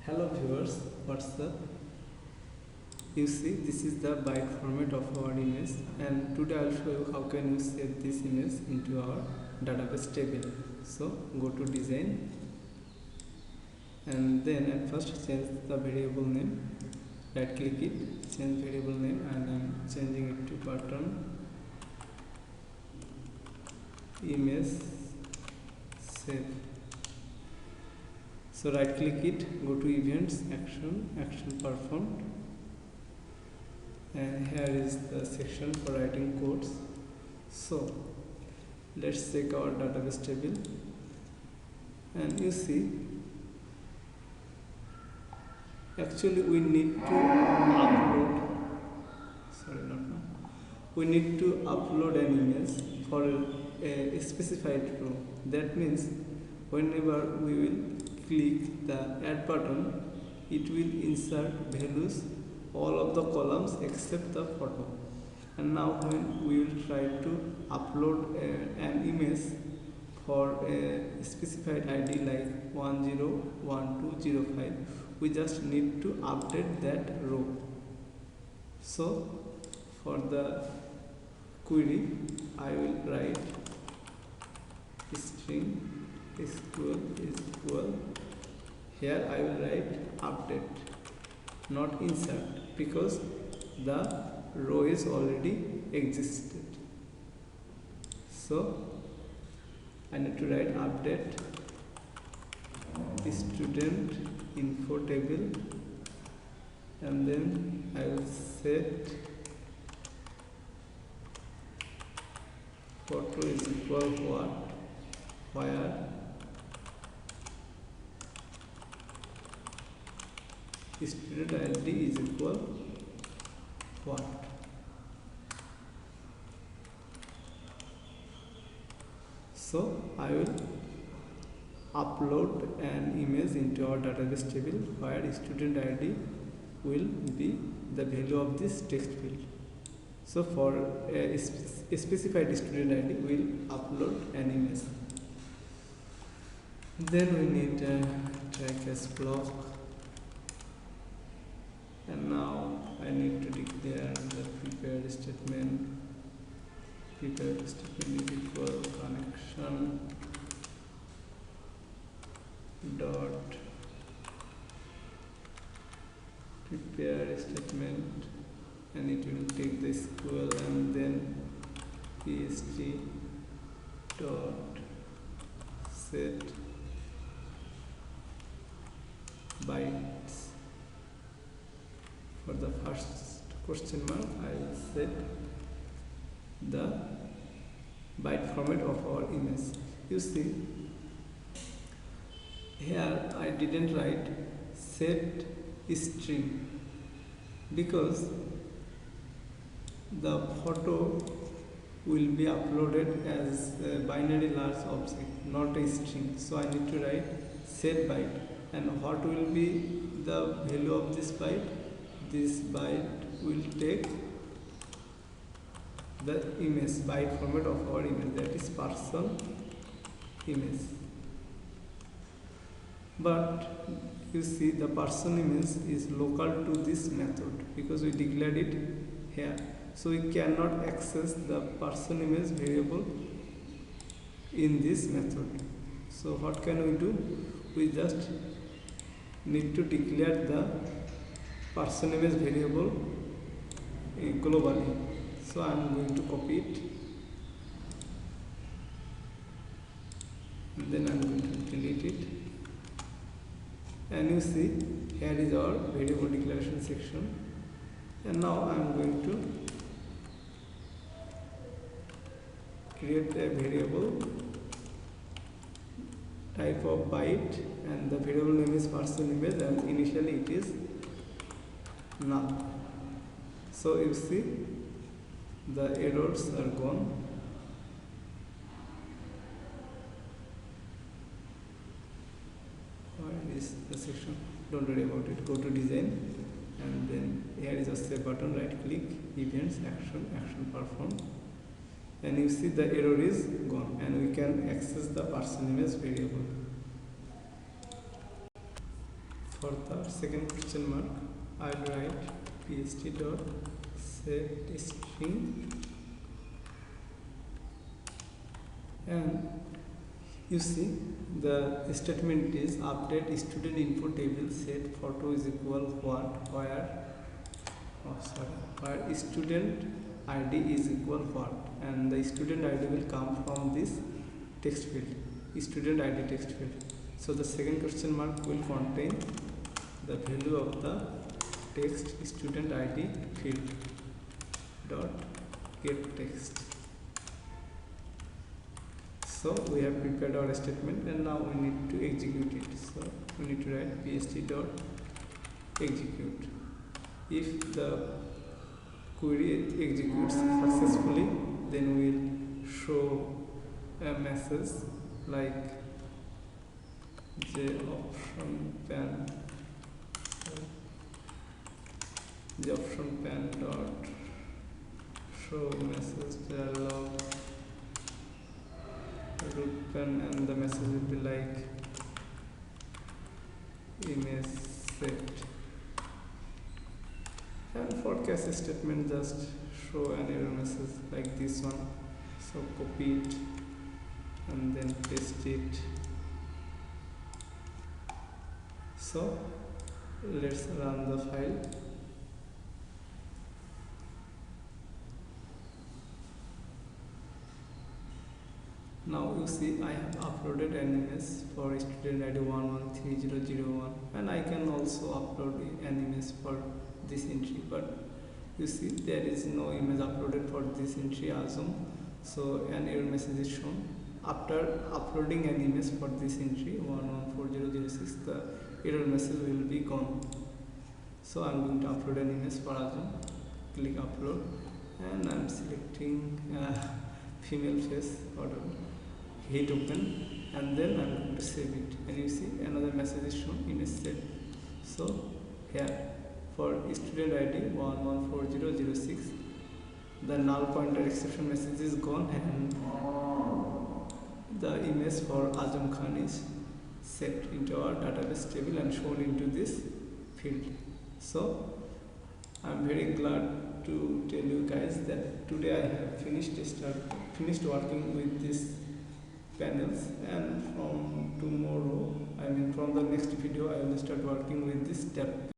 Hello viewers, what's up? You see, this is the byte format of our image, and today I'll show you how can you save this image into our database table. So go to design and then at first change the variable name, right click it, change variable name, and I'm changing it to pattern image save. So right click it, go to events, action performed, and here is the section for writing codes. So let's check our database table, and you see actually we need to upload we need to upload an image for a specified row. That means whenever we will click the add button, it will insert values all of the columns except the photo. And now when we will try to upload an image for a specified ID like 101205, we just need to update that row. So for the query, I will write string SQL is equal. Here I will write update, not insert, because the row is already existed. So I need to write update student info table, and then I will set photo is equal what, where student ID is equal what. So I will upload an image into our database table where student ID will be the value of this text field. So for a specified student ID, we will upload an image. Then we need a track as block, and now I need to declare the prepared statement. Prepared statement is equal connection dot prepare statement, and it will take the SQL and then pst dot set bytes. For the first question mark, I will set the byte format of our image. You see, here I didn't write set string because the photo will be uploaded as a binary large object, not a string. So I need to write set byte, and what will be the value of this byte? This byte will take the image byte format of our image, that is person image. But you see, the person image is local to this method because we declared it here. So we cannot access the person image variable in this method. So what can we do? We just need to declare the person image variable globally. So I am going to copy it, and then I am going to delete it. And you see, here is our variable declaration section. And now I am going to create a variable type of byte, and the variable name is person image, and initially it is null. So you see, the errors are gone. Where is the section? Don't worry about it. Go to design, and then here is a save button. Right click, events, action performed, and you see the error is gone, and we can access the person image variable. For the second question mark, I'll write pst dot set string, and you see the statement is update student info table set photo is equal what where student id is equal what, and the student id will come from this text field, student id text field. So the second question mark will contain the value of the text student id field dot get text. So we have prepared our statement, and now we need to execute it. So we need to write pst dot execute. If the query executes successfully, then we'll show a message like the option pan dot show message dialog root pen, and the message will be like image set. And for case statement, just show an error message like this one. So copy it and then paste it. So let's run the file. Now you see I have uploaded an image for student ID 113001, and I can also upload an image for this entry, but you see there is no image uploaded for this entry assume. So an error message is shown after uploading an image for this entry 114006. The error message will be gone. So I'm going to upload an image for assume. Click upload, and I'm selecting female face, whatever, hit open, and then I'm going to save it, and you see another message is shown image set. So here for student ID 114006, the null pointer exception message is gone, and the image for Azam Khan is set into our database table and shown into this field. So I'm very glad to tell you guys that today I have finished working with these panels, and from tomorrow, I mean from the next video, I will start working with this tab